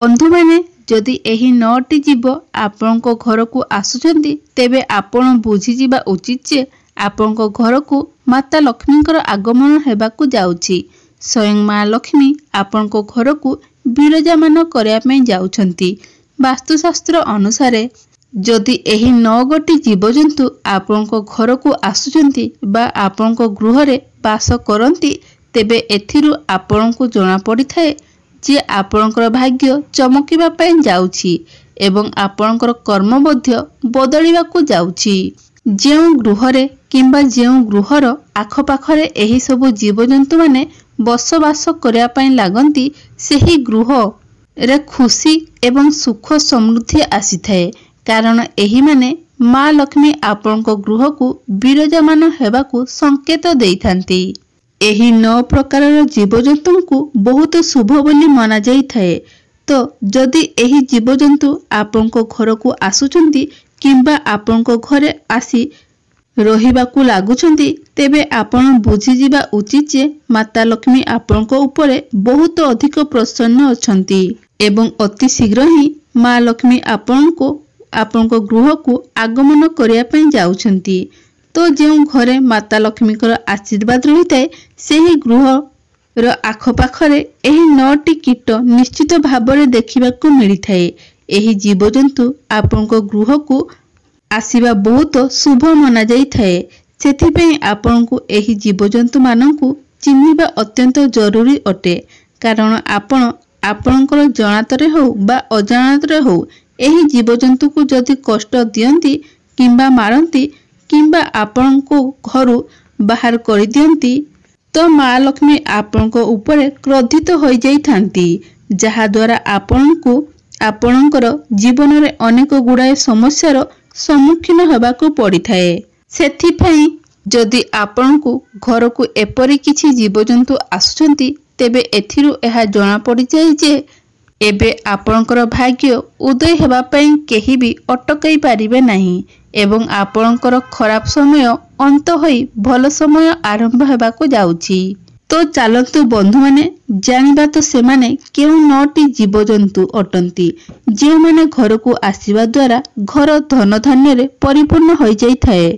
बंधु माने जदि एही 9टी जीव आपणको घर को आसुचंती तेबे आपण बुझीजिबा उचित जे आपणको घर को माता लक्ष्मींकर आगमन हेबाकू जाउछि। स्वयं माँ लक्ष्मी आपणको घर को विराजमान करिया पई जाउछंती। वास्तुशास्त्र अनुसार जदि एही 9 गोटी जीवजंतु आपणको घर को आसुचंती बा आपणको गृह रे वास करंती तेबे एथिरु आपणको जणा पड़िथाए जे आपणकर भाग्य चमकिबा पई जाउछि एवं आपणकर कर्म मध्य बदलिबाकू जाउछि। जेउ गृह रे किंबा जेउ गृहर आखपाखरे एही सब जीवजंतु माने बसवास करिया पई लागंती सेही गृह रे खुशी एवं सुख समृद्धि आसीथाए। कारण एही माने माँ लक्ष्मी आपणको गृह को विराजमान हेबाकू संकेत देइथांती। एही 9 प्रकारर जीवजंतु को बहुत शुभ बोली माना जाई थाए। तो जदि एही जीवजंतु आपणको घर को आसुचंती किंबा आपणको घरे आसी रहिबाकू लागुचंती तेबे आपण बुझीजिबा उचित जे माता लक्ष्मी आपणको उपरे बहुत अधिक प्रसन्न अछंती एवं अति शीघ्र ही माँ लक्ष्मी आपणको गृह को आगमन करिया पई जाउछंती। तो जेउ घरे माता लक्ष्मीकर आशीर्वाद रहिताए सेही गृह र आखपाखरे एही 9टी कीट निश्चित भाबरे देखिबाकू मिलिथाए। एही जीवजंतु आपणको गृह को आसीबा बहुत शुभ मना जाई थाए। सेथिपई आपणको एही जीवजंतु माननकू चिन्हिबा अत्यंत जरूरी अटे। कारण आपणकर जणातरे हो बा अजाणतरे हो एही जीवजंतु को जदि कष्ट दियंती किंबा मारंती किंबा आपणको घरु बाहर करि दियंती तो माँ लक्ष्मी आपणको उपरे क्रोधित होई जाई थांती, जहा द्वारा आपणकर जीवन रे अनेक गुड़ाए समस्यार सम्मुखीन हेबाकू पड़िथाए। सेथिपई जदि आपणको घर को एपरि किछि जीवजंतु आसुचंती तेबे एथिरु एहा जणा पड़ि जाय जे एबे आपणकर भाग्य उदय हेबा पई केही भी अटकाई पारिबे नाही एवं आपणकर खराब समय अंत होई भल समय आरंभ हेबाकू जाउछि। तो चलतु बंधु माने जानिबा तो सेमाने केउ 9टी जीवजंतु अटंती जे माने घर को आसीबा द्वारा घर धन धान्य रे परिपूर्ण होई जाई थाए।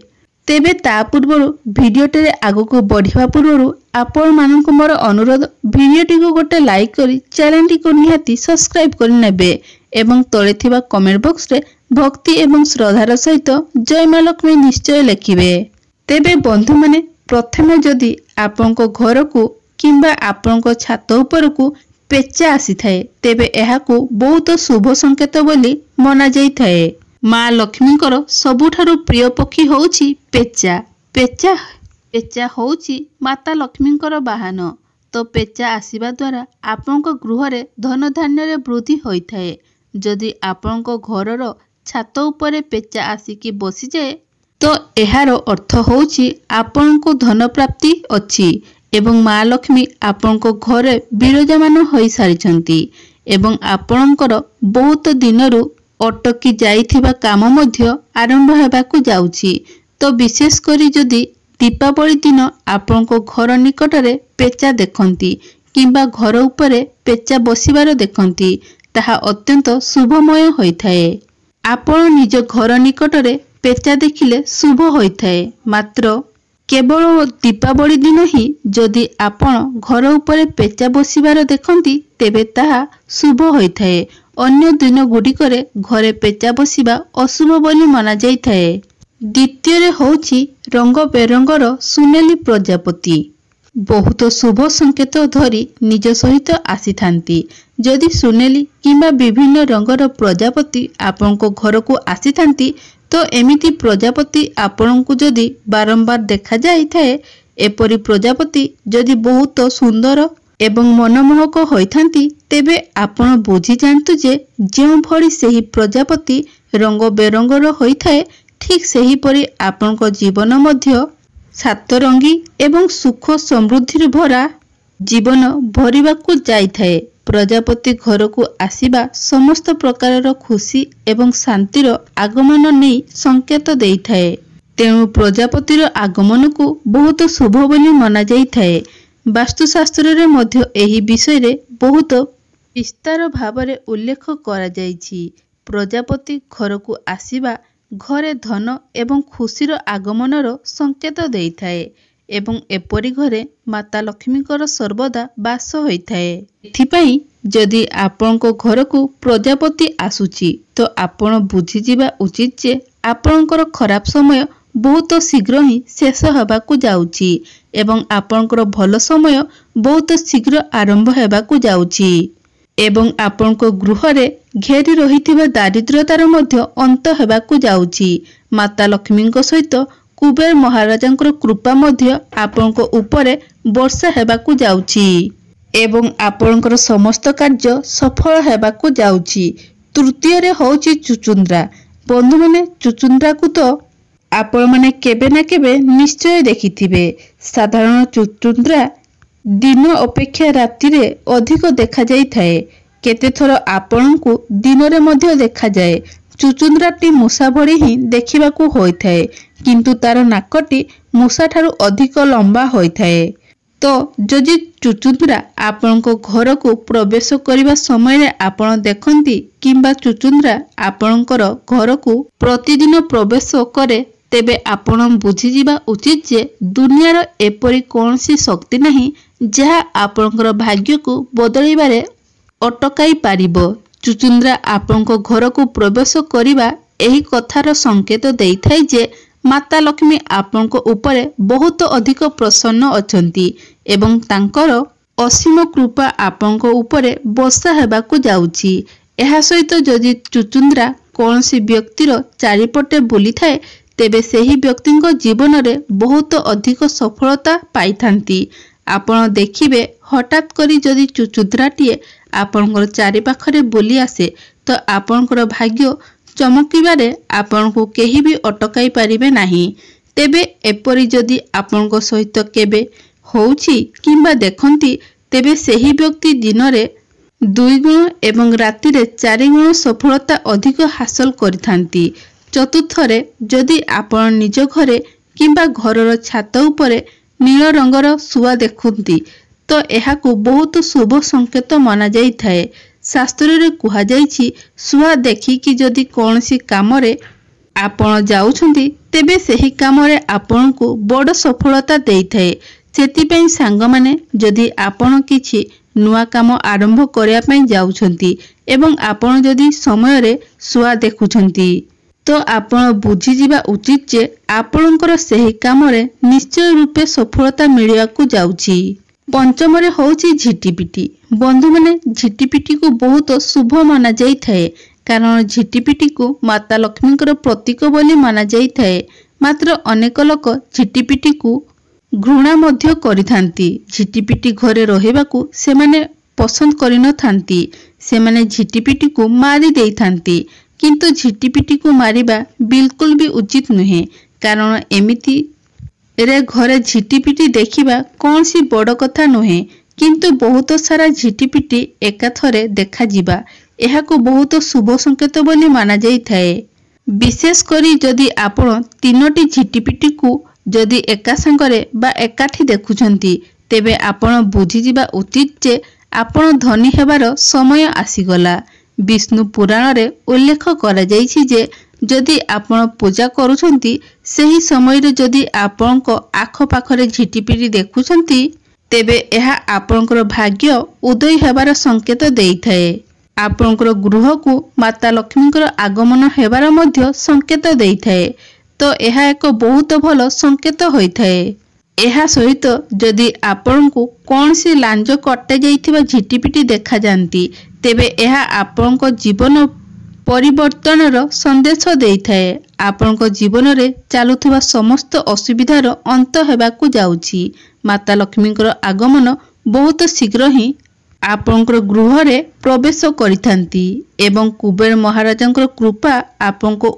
तेबे ता पूर्वरु भिडियोटे रे आगको बढ़िबा पूर्वरु आपण मानक मोर अनुरोध भिडियोटी को गोटे लाइक करी चैनल टी को निहाती सब्सक्राइब कर नेबे एवं तळे थिबा कमेंट बॉक्स रे भक्ति एवं श्रद्धार सहित जय माँ लक्ष्मी निश्चय लिखिबे। तेबे बंधु माने प्रथमे जदि आपनको घर को किंबा आपनको छात ऊपर को पेचा आसी थाए तेबे एहाकू बहुत शुभ संकेत बोली मना जाई थाए। माँ लक्ष्मीकर सबुठारु प्रिय पक्षी होउछि पेचा। पेचा होउछि माता लक्ष्मीकर वाहन। तो पेचा आसीबा द्वारा आपनको गृह रे धन धान्य रे वृद्धि होई थाए। जदि आपनको घरर छात ऊपर पेचा आसिकी बसी जाए तो एहार अर्थ होउछि आपनको धन प्राप्ति अछि एवं माँ लक्ष्मी आपनको घरे विराजमान होई सारिछंती एवं आपणकर बहुत दिनरु अटकी जाइथिबा काम मध्य आरंभ हेबाकू जाउछि। तो विशेष करी जदि दीपावली दिन आपनको घर निकटरे पेचा देखंती किंबा घर उपरे पेचा बसिबार देखंती ताहा अत्यंत शुभमय होइथाए। आपण निज घर निकटरे पेचा देखिले शुभ होइथाए। मात्र केवल दीपावली दिन ही जदि आपण घर उपरे पेचा बसिबार देखंती तेबे ताहा शुभ होइथाए। अन्य दिन गुड़िकरे घरे पेचा बसिबा अशुभ बोली मना जाइथाए। द्वितीय रे होउछि रंग बेरंगर सुनेली प्रजापति। बहुत शुभ संकेत धरी निज सहित आसी थांती। जदि सुनेली किंबा विभिन्न रंगर प्रजापति आपनको घर को आसी थांती तो एमिति प्रजापति आपनको जदि बारंबार देखा जाई थाए एपरि प्रजापति जदि बहुत सुंदर एवं मनमोहक होइथांती तेबे आपण बुझी जानतु जे जेउ भली सेही प्रजापति रंग बेरंगर होइथाए ठीक सेही परि आपनको जीवन मध्य सातरंगी एवं सुख समृद्धि भरा जीवन भरिबाकू जाइथाए। प्रजापति घर को आसीबा समस्त प्रकार खुशी एवं शांतिर आगमन नहीं संकेत देइथाए। तेणु प्रजापतिर आगमन को बहुत शुभ बोली मना जाइथाए। वास्तुशास्त्र रे मध्य एही विषय रे बहुत ବିସ୍ତାର ଭାବରେ ଉଲ୍ଲେଖ କରାଯାଇଛି। ପ୍ରଜାପତି ଘରକୁ ଆସିବା ଘରେ ଧନ ଏବଂ ଖୁସିର ଆଗମନର ସଂକେତ ଦେଇଥାଏ ଏବଂ ଏପରି ଘରେ ମାତା ଲକ୍ଷ୍ମୀଙ୍କର ସର୍ବଦା ବାସ ହୋଇଥାଏ। ଏଥିପାଇଁ ଯଦି ଆପଣଙ୍କ ଘରକୁ ପ୍ରଜାପତି ଆସୁଛି ତ ଆପଣ ବୁଝିଯିବା ଉଚିତ ଯେ ଆପଣଙ୍କର ଖରାପ ସମୟ ବହୁତ ଶୀଘ୍ର ହିଁ ଶେଷ ହେବାକୁ ଯାଉଛି ଏବଂ ଆପଣଙ୍କର ଭଲ ସମୟ ବହୁତ ଶୀଘ୍ର ଆରମ୍ଭ ହେବାକୁ ଯାଉଛି ଏବଂ ଆପଣଙ୍କ ଗୃହରେ ଘେରି ରହିଥିବା ଦାରିଦ୍ର୍ୟତାର ମଧ୍ୟ ଅନ୍ତ ହେବାକୁ ଯାଉଛି। ମାତା ଲକ୍ଷ୍ମୀଙ୍କ ସହିତ କୁବେର ମହାରାଜାଙ୍କର କୃପା ମଧ୍ୟ ଆପଣଙ୍କ ଉପରେ ବର୍ଷା ହେବାକୁ ଯାଉଛି ଏବଂ ଆପଣଙ୍କର ସମସ୍ତ କାର୍ଯ୍ୟ ସଫଳ ହେବାକୁ ଯାଉଛି। ତୃତୀୟରେ ହେଉଛି ଚୁଚୁନ୍ଦ୍ରା। ବନ୍ଧୁମାନେ, ଚୁଚୁନ୍ଦ୍ରାକୁ ତ ଆପଣମାନେ କେବେ ନା କେବେ ନିଶ୍ଚୟ ଦେଖିଥିବେ। ସାଧାରଣ ଚୁଚୁନ୍ଦ୍ରା ଦିନ ଅପେକ୍ଷା ରାତିରେ ଅଧିକ ଦେଖାଯାଇଥାଏ। କେତେଥର ଆପଣଙ୍କୁ ଦିନରେ ମଧ୍ୟ ଦେଖାଯାଏ। ଚୁଚୁନ୍ଦ୍ରାଟି ମୂଷା ଭଳି ହିଁ ଦେଖିବାକୁ ହୋଇଥାଏ, କିନ୍ତୁ ତାର ନାକଟି ମୂଷାଠାରୁ ଅଧିକ ଲମ୍ବା ହୋଇଥାଏ। ତ ଯଦି ଚୁଚୁନ୍ଦ୍ରା ଆପଣଙ୍କ ଘରକୁ ପ୍ରବେଶ କରିବା ସମୟରେ ଆପଣ ଦେଖନ୍ତି କିମ୍ବା ଚୁଚୁନ୍ଦ୍ରା ଆପଣଙ୍କର ଘରକୁ ପ୍ରତିଦିନ ପ୍ରବେଶ କରେ, ତେବେ ଆପଣ ବୁଝିଯିବା ଉଚିତ ଯେ ଦୁନିଆର ଏପରି କୌଣସି ଶକ୍ତି ନାହିଁ ଯାହା ଆପଣଙ୍କର ଭାଗ୍ୟକୁ ବଦଳାଇବାରେ ଅଟକାଇ ପାରିବ। ଚୁଚୁନ୍ଦ୍ରା ଆପଣଙ୍କ ଘରକୁ ପ୍ରବେଶ କରିବା ଏହି କଥାର ସଂକେତ ଦେଇଥାଏ ଯେ ମାତା ଲକ୍ଷ୍ମୀ ଆପଣଙ୍କ ଉପରେ ବହୁତ ଅଧିକ ପ୍ରସନ୍ନ ଅଛନ୍ତି ଏବଂ ତାଙ୍କର ଅସୀମ କୃପା ଆପଣଙ୍କ ଉପରେ ବର୍ଷା ହେବାକୁ ଯାଉଛି। ଏହା ସହିତ ଯଦି ଚୁଚୁନ୍ଦ୍ରା କୌଣସି ବ୍ୟକ୍ତିର ଚାରିପଟେ ବୁଲିଥାଏ, ତେବେ ସେହି ବ୍ୟକ୍ତିଙ୍କ ଜୀବନରେ ବହୁତ ଅଧିକ ସଫଳତା ପାଇଥାନ୍ତି। ଆପଣ ଦେଖିବେ, ହଠାତ୍ କରି ଯଦି ଚୁଚୁନ୍ଦ୍ରାଟିଏ ଆପଣଙ୍କର ଚାରିପାଖରେ ବୁଲି ଆସେ ତ ଆପଣଙ୍କର ଭାଗ୍ୟ ଚମକିବାରେ ଆପଣଙ୍କୁ କେହି ବି ଅଟକାଇ ପାରିବେ ନାହିଁ। ତେବେ ଏପରି ଯଦି ଆପଣଙ୍କ ସହିତ କେବେ ହେଉଛି କିମ୍ବା ଦେଖନ୍ତି, ତେବେ ସେହି ବ୍ୟକ୍ତି ଦିନରେ 2 ଗୁଣ ଏବଂ ରାତିରେ 4 ଗୁଣ ସଫଳତା ଅଧିକ ହାସଲ କରିଥାନ୍ତି। ଚତୁର୍ଥରେ, ଯଦି ଆପଣ ନିଜ ଘରେ କିମ୍ବା ଘରର ଛାତ ଉପରେ ନୀଳ ରଙ୍ଗର ଶୁଆ ଦେଖନ୍ତି ତ ଏହାକୁ ବହୁତ ଶୁଭ ସଂକେତ ମନାଯାଇଥାଏ। ଶାସ୍ତ୍ରରେ କୁହାଯାଇଛି, ଶୁଆ ଦେଖିକି ଯଦି କୌଣସି କାମରେ ଆପଣ ଯାଉଛନ୍ତି ତେବେ ସେହି କାମରେ ଆପଣଙ୍କୁ ବଡ଼ ସଫଳତା ଦେଇଥାଏ। ସେଥିପାଇଁ ସାଙ୍ଗମାନେ, ଯଦି ଆପଣ କିଛି ନୂଆ କାମ ଆରମ୍ଭ କରିବା ପାଇଁ ଯାଉଛନ୍ତି ଏବଂ ଆପଣ ଯଦି ସମୟରେ ଶୁଆ ଦେଖୁଛନ୍ତି ତ ଆପଣ ବୁଝିଯିବା ଉଚିତ ଯେ ଆପଣଙ୍କର ସେହି କାମରେ ନିଶ୍ଚୟ ରୂପେ ସଫଳତା ମିଳିବାକୁ ଯାଉଛି। ପଞ୍ଚମରେ ହେଉଛି ଝିଟିପିଟି। ବନ୍ଧୁମାନେ, ଝିଟିପିଟିକୁ ବହୁତ ଶୁଭ ମନାଯାଇଥାଏ କାରଣ ଝିଟିପିଟିକୁ ମାତା ଲକ୍ଷ୍ମୀଙ୍କର ପ୍ରତୀକ ବୋଲି ମନାଯାଇଥାଏ। ମାତ୍ର ଅନେକ ଲୋକ ଝିଟିପିଟିକୁ ଘୃଣା ମଧ୍ୟ କରିଥାନ୍ତି। ଝିଟିପିଟି ଘରେ ରହିବାକୁ ସେମାନେ ପସନ୍ଦ କରିନଥାନ୍ତି। ସେମାନେ ଝିଟିପିଟିକୁ ମାରି ଦେଇଥାନ୍ତି। କିନ୍ତୁ ଝିଟିପିଟିକୁ ମାରିବା ବିଲକୁଲ ବି ଉଚିତ ନୁହେଁ, କାରଣ ଏମିତିରେ ଘରେ ଝିଟିପିଟି ଦେଖିବା କୌଣସି ବଡ଼ କଥା ନୁହେଁ। କିନ୍ତୁ ବହୁତ ସାରା ଝିଟିପିଟି ଏକାଥରେ ଦେଖାଯିବା ଏହାକୁ ବହୁତ ଶୁଭ ସଂକେତ ବୋଲି ମନାଯାଇଥାଏ। ବିଶେଷ କରି ଯଦି ଆପଣ 3ଟି ଝିଟିପିଟିକୁ ଯଦି ଏକା ସାଙ୍ଗରେ ବା ଏକାଠି ଦେଖୁଛନ୍ତି, ତେବେ ଆପଣ ବୁଝିଯିବା ଉଚିତ ଯେ ଆପଣ ଧନୀ ହେବାର ସମୟ ଆସିଗଲା। ବିଷ୍ଣୁ ପୁରାଣରେ ଉଲ୍ଲେଖ କରାଯାଇଛି ଯେ ଯଦି ଆପଣ ପୂଜା କରୁଛନ୍ତି, ସେହି ସମୟରେ ଯଦି ଆପଣଙ୍କ ଆଖପାଖରେ ଝିଟିପିଟି ଦେଖୁଛନ୍ତି, ତେବେ ଏହା ଆପଣଙ୍କର ଭାଗ୍ୟ ଉଦୟ ହେବାର ସଂକେତ ଦେଇଥାଏ। ଆପଣଙ୍କର ଗୃହକୁ ମାତା ଲକ୍ଷ୍ମୀଙ୍କର ଆଗମନ ହେବାର ମଧ୍ୟ ସଂକେତ ଦେଇଥାଏ। ତ ଏହା ଏକ ବହୁତ ଭଲ ସଂକେତ ହୋଇଥାଏ। ଏହା ସହିତ ଯଦି ଆପଣଙ୍କୁ କୌଣସି ଲାଞ୍ଜ କଟାଯାଇଥିବା ଝିଟିପିଟି ଦେଖାଯାନ୍ତି, ତେବେ ଏହା ଆପଣଙ୍କ ଜୀବନ ପରିବର୍ତ୍ତନର ସନ୍ଦେଶ ଦେଇଥାଏ। ଆପଣଙ୍କ ଜୀବନରେ ଚାଲୁଥିବା ସମସ୍ତ ଅସୁବିଧାର ଅନ୍ତ ହେବାକୁ ଯାଉଛି। ମାତା ଲକ୍ଷ୍ମୀଙ୍କର ଆଗମନ ବହୁତ ଶୀଘ୍ର ହିଁ ଆପଣଙ୍କର ଗୃହରେ ପ୍ରବେଶ କରିଥାନ୍ତି ଏବଂ କୁବେର ମହାରାଜାଙ୍କର କୃପା ଆପଣଙ୍କୁ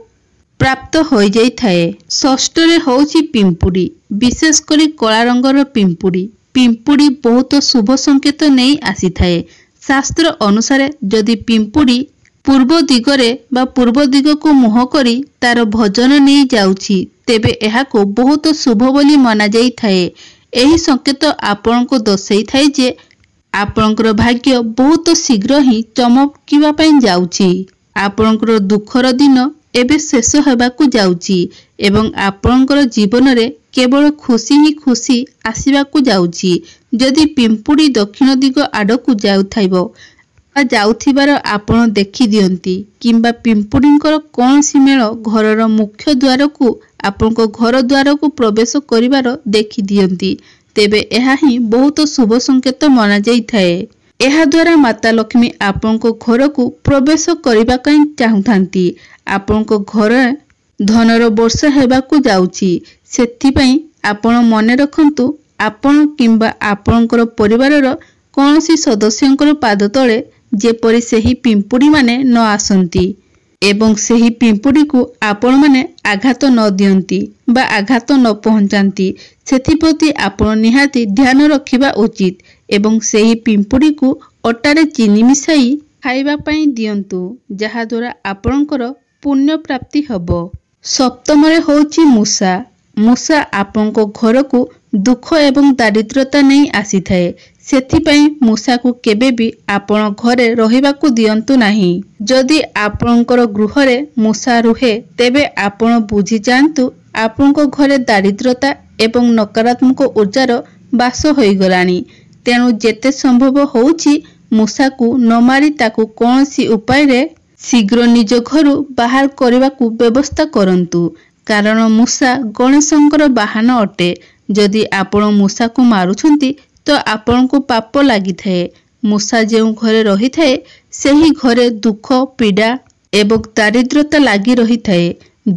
ପ୍ରାପ୍ତ ହୋଇଯାଇଥାଏ। ଷଷ୍ଠରେ ହେଉଛି ପିମ୍ପୁଡ଼ି। ବିଶେଷ କରି କଳା ରଙ୍ଗର ପିମ୍ପୁଡ଼ି। ପିମ୍ପୁଡ଼ି ବହୁତ ଶୁଭ ସଂକେତ ନେଇ ଆସିଥାଏ। ଶାସ୍ତ୍ର ଅନୁସାରେ ଯଦି ପିମ୍ପୁଡ଼ି ପୂର୍ବ ଦିଗରେ ବା ପୂର୍ବ ଦିଗକୁ ମୁହଁ କରି ତାର ଭୋଜନ ନେଇ ଯାଉଛି, ତେବେ ଏହାକୁ ବହୁତ ଶୁଭ ବୋଲି ମନାଯାଇଥାଏ। ଏହି ସଂକେତ ଆପଣଙ୍କୁ ଦର୍ଶାଇଥାଏ ଯେ ଆପଣଙ୍କର ଭାଗ୍ୟ ବହୁତ ଶୀଘ୍ର ହିଁ ଚମକିବା ପାଇଁ ଯାଉଛି। ଆପଣଙ୍କର ଦୁଃଖର ଦିନ ଏବେ ଶେଷ ହେବାକୁ ଯାଉଛି ଏବଂ ଆପଣଙ୍କର ଜୀବନରେ କେବଳ ଖୁସି ହିଁ ଖୁସି ଆସିବାକୁ ଯାଉଛି। ଯଦି ପିମ୍ପୁଡ଼ି ଦକ୍ଷିଣ ଦିଗ ଆଡ଼କୁ ଯାଉଥିବାର ଆପଣ ଦେଖିଦିଅନ୍ତି କିମ୍ବା ପିମ୍ପୁଡ଼ିଙ୍କର କୌଣସି ମେଳ ଘରର ମୁଖ୍ୟ ଦ୍ୱାରକୁ ଆପଣଙ୍କ ଘର ଦ୍ୱାରକୁ ପ୍ରବେଶ କରିବାର ଦେଖିଦିଅନ୍ତି, ତେବେ ଏହା ହିଁ ବହୁତ ଶୁଭ ସଂକେତ ମନାଯାଇଥାଏ। ଏହାଦ୍ୱାରା ମାତା ଲକ୍ଷ୍ମୀ ଆପଣଙ୍କ ଘରକୁ ପ୍ରବେଶ କରିବା ପାଇଁ ଚାହୁଁଥାନ୍ତି। ଆପଣଙ୍କ ଘରେ ଧନର ବର୍ଷା ହେବାକୁ ଯାଉଛି। ସେଥିପାଇଁ ଆପଣ ମନେ ରଖନ୍ତୁ, ଆପଣ କିମ୍ବା ଆପଣଙ୍କର ପରିବାରର କୌଣସି ସଦସ୍ୟଙ୍କର ପାଦ ତଳେ ଯେପରି ସେହି ପିମ୍ପୁଡ଼ିମାନେ ନ ଆସନ୍ତି ଏବଂ ସେହି ପିମ୍ପୁଡ଼ିକୁ ଆପଣମାନେ ଆଘାତ ନ ଦିଅନ୍ତି ବା ଆଘାତ ନ ପହଞ୍ଚାନ୍ତି, ସେଥିପ୍ରତି ଆପଣ ନିହାତି ଧ୍ୟାନ ରଖିବା ଉଚିତ ଏବଂ ସେହି ପିମ୍ପୁଡ଼ିକୁ ଅଟାରେ ଚିନି ମିଶାଇ ଖାଇବା ପାଇଁ ଦିଅନ୍ତୁ, ଯାହାଦ୍ୱାରା ଆପଣଙ୍କର ପୁଣ୍ୟ ପ୍ରାପ୍ତି ହେବ। ସପ୍ତମରେ ହେଉଛି ମୂଷା। ମୂଷା ଆପଣଙ୍କ ଘରକୁ ଦୁଃଖ ଏବଂ ଦାରିଦ୍ର୍ୟତା ନେଇ ଆସିଥାଏ। ସେଥିପାଇଁ ମୂଷାକୁ କେବେ ବି ଆପଣ ଘରେ ରହିବାକୁ ଦିଅନ୍ତୁ ନାହିଁ। ଯଦି ଆପଣଙ୍କର ଗୃହରେ ମୂଷା ରୁହେ ତେବେ ଆପଣ ବୁଝିଯାଆନ୍ତୁ ଆପଣଙ୍କ ଘରେ ଦାରିଦ୍ର୍ୟତା ଏବଂ ନକାରାତ୍ମକ ଉର୍ଜାର ବାସ ହୋଇଗଲାଣି। ତେଣୁ ଯେତେ ସମ୍ଭବ ହେଉଛି ମୂଷାକୁ ନ ମାରି ତାକୁ କୌଣସି ଉପାୟରେ ଶୀଘ୍ର ନିଜ ଘରୁ ବାହାର କରିବାକୁ ବ୍ୟବସ୍ଥା କରନ୍ତୁ, କାରଣ ମୂଷା ଗଣେଶଙ୍କର ବାହନ ଅଟେ। ଯଦି ଆପଣ ମୂଷାକୁ ମାରୁଛନ୍ତି ତ ଆପଣଙ୍କୁ ପାପ ଲାଗିଥାଏ। ମୂଷା ଯେଉଁ ଘରେ ରହିଥାଏ ସେହି ଘରେ ଦୁଃଖ, ପୀଡ଼ା ଏବଂ ଦାରିଦ୍ର୍ୟତା ଲାଗି ରହିଥାଏ।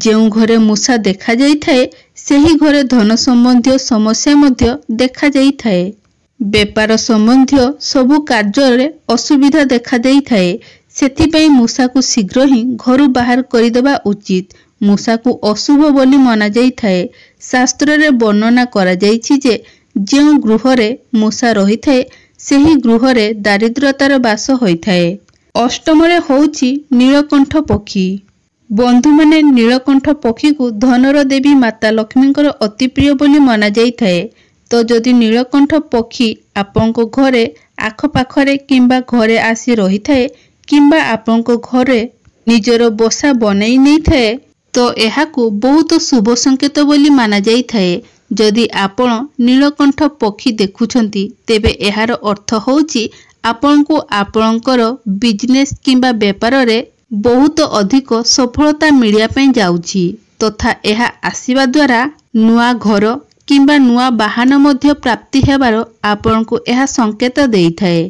ଯେଉଁ ଘରେ ମୂଷା ଦେଖାଯାଇଥାଏ ସେହି ଘରେ ଧନ ସମ୍ବନ୍ଧୀୟ ସମସ୍ୟା ମଧ୍ୟ ଦେଖାଯାଇଥାଏ। ବେପାର ସମ୍ବନ୍ଧୀୟ ସବୁ କାର୍ଯ୍ୟରେ ଅସୁବିଧା ଦେଖାଦେଇଥାଏ। ସେଥିପାଇଁ ମୂଷାକୁ ଶୀଘ୍ର ହିଁ ଘରୁ ବାହାର କରିଦେବା ଉଚିତ। ମୂଷାକୁ ଅଶୁଭ ବୋଲି ମନାଯାଇଥାଏ। ଶାସ୍ତ୍ରରେ ବର୍ଣ୍ଣନା କରାଯାଇଛି ଯେ ଯେଉଁ ଗୃହରେ ମୂଷା ରହିଥାଏ ସେହି ଗୃହରେ ଦାରିଦ୍ର୍ୟତାର ବାସ ହୋଇଥାଏ। ଅଷ୍ଟମରେ ହେଉଛି ନୀଳକଣ୍ଠ ପକ୍ଷୀ। ବନ୍ଧୁମାନେ, ନୀଳକଣ୍ଠ ପକ୍ଷୀକୁ ଧନର ଦେବୀ ମାତା ଲକ୍ଷ୍ମୀଙ୍କର ଅତି ପ୍ରିୟ ବୋଲି ମନାଯାଇଥାଏ। ତ ଯଦି ନୀଳକଣ୍ଠ ପକ୍ଷୀ ଆପଣଙ୍କ ଘରେ ଆଖପାଖରେ କିମ୍ବା ଘରେ ଆସି ରହିଥାଏ କିମ୍ବା ଆପଣଙ୍କ ଘରେ ନିଜର ବସା ବନେଇ ନେଇଥାଏ ତ ଏହାକୁ ବହୁତ ଶୁଭ ସଂକେତ ବୋଲି ମାନାଯାଇଥାଏ। ଯଦି ଆପଣ ନୀଳକଣ୍ଠ ପକ୍ଷୀ ଦେଖୁଛନ୍ତି ତେବେ ଏହାର ଅର୍ଥ ହେଉଛି ଆପଣଙ୍କୁ ଆପଣଙ୍କର ବିଜନେସ୍ କିମ୍ବା ବେପାରରେ ବହୁତ ଅଧିକ ସଫଳତା ମିଳିବା ପାଇଁ ଯାଉଛି ତଥା ଏହା ଆସିବା ଦ୍ୱାରା ନୂଆ ଘର କିମ୍ବା ନୂଆ ବାହନ ମଧ୍ୟ ପ୍ରାପ୍ତି ହେବାର ଆପଣଙ୍କୁ ଏହା ସଂକେତ ଦେଇଥାଏ।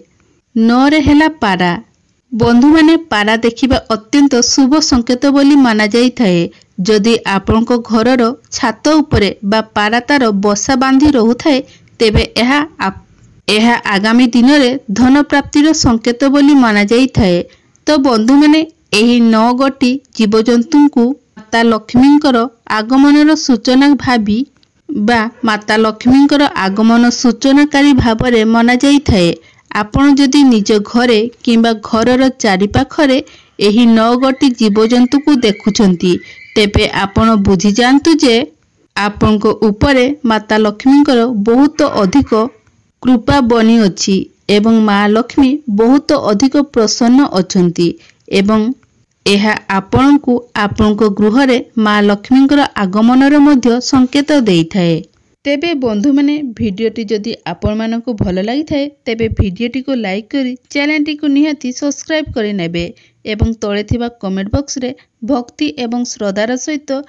9ରେ ହେଲା ପାରା। ବନ୍ଧୁମାନେ, ପାରା ଦେଖିବା ଅତ୍ୟନ୍ତ ଶୁଭ ସଂକେତ ବୋଲି ମାନାଯାଇଥାଏ। ଯଦି ଆପଣଙ୍କ ଘରର ଛାତ ଉପରେ ବା ପାରା ତାର ବସା ବାନ୍ଧି ରହୁଥାଏ ତେବେ ଏହା ଆଗାମୀ ଦିନରେ ଧନ ପ୍ରାପ୍ତିର ସଂକେତ ବୋଲି ମନାଯାଇଥାଏ। ତ ବନ୍ଧୁମାନେ, ଏହି 9 ଗୋଟି ଜୀବଜନ୍ତୁଙ୍କୁ ମାତା ଲକ୍ଷ୍ମୀଙ୍କର ଆଗମନର ସୂଚନା ଭାବି ବା ମାତା ଲକ୍ଷ୍ମୀଙ୍କର ଆଗମନ ସୂଚନାକାରୀ ଭାବରେ ମନାଯାଇଥାଏ। ଆପଣ ଯଦି ନିଜ ଘରେ କିମ୍ବା ଘରର ଚାରିପାଖରେ ଏହି 9 ଗୋଟି ଜୀବଜନ୍ତୁଙ୍କୁ ଦେଖୁଛନ୍ତି ତେବେ ଆପଣ ବୁଝିଯାଆନ୍ତୁ ଯେ ଆପଣଙ୍କ ଉପରେ ମାତା ଲକ୍ଷ୍ମୀଙ୍କର ବହୁତ ଅଧିକ କୃପା ବନିଅଛି ଏବଂ ମା ଲକ୍ଷ୍ମୀ ବହୁତ ଅଧିକ ପ୍ରସନ୍ନ ଅଛନ୍ତି ଏବଂ ଏହା ଆପଣଙ୍କୁ ଆପଣଙ୍କ ଗୃହରେ ମା ଲକ୍ଷ୍ମୀଙ୍କର ଆଗମନର ମଧ୍ୟ ସଂକେତ ଦେଇଥାଏ। ତେବେ ବନ୍ଧୁମାନେ, ଭିଡ଼ିଓଟି ଯଦି ଆପଣମାନଙ୍କୁ ଭଲ ଲାଗିଥାଏ ତେବେ ଭିଡ଼ିଓଟିକୁ ଲାଇକ୍ କରି ଚ୍ୟାନେଲଟିକୁ ନିହାତି ସବସ୍କ୍ରାଇବ୍ କରିନେବେ ଏବଂ ତଳେ ଥିବା କମେଣ୍ଟ ବକ୍ସରେ ଭକ୍ତି ଏବଂ ଶ୍ରଦ୍ଧାର ସହିତ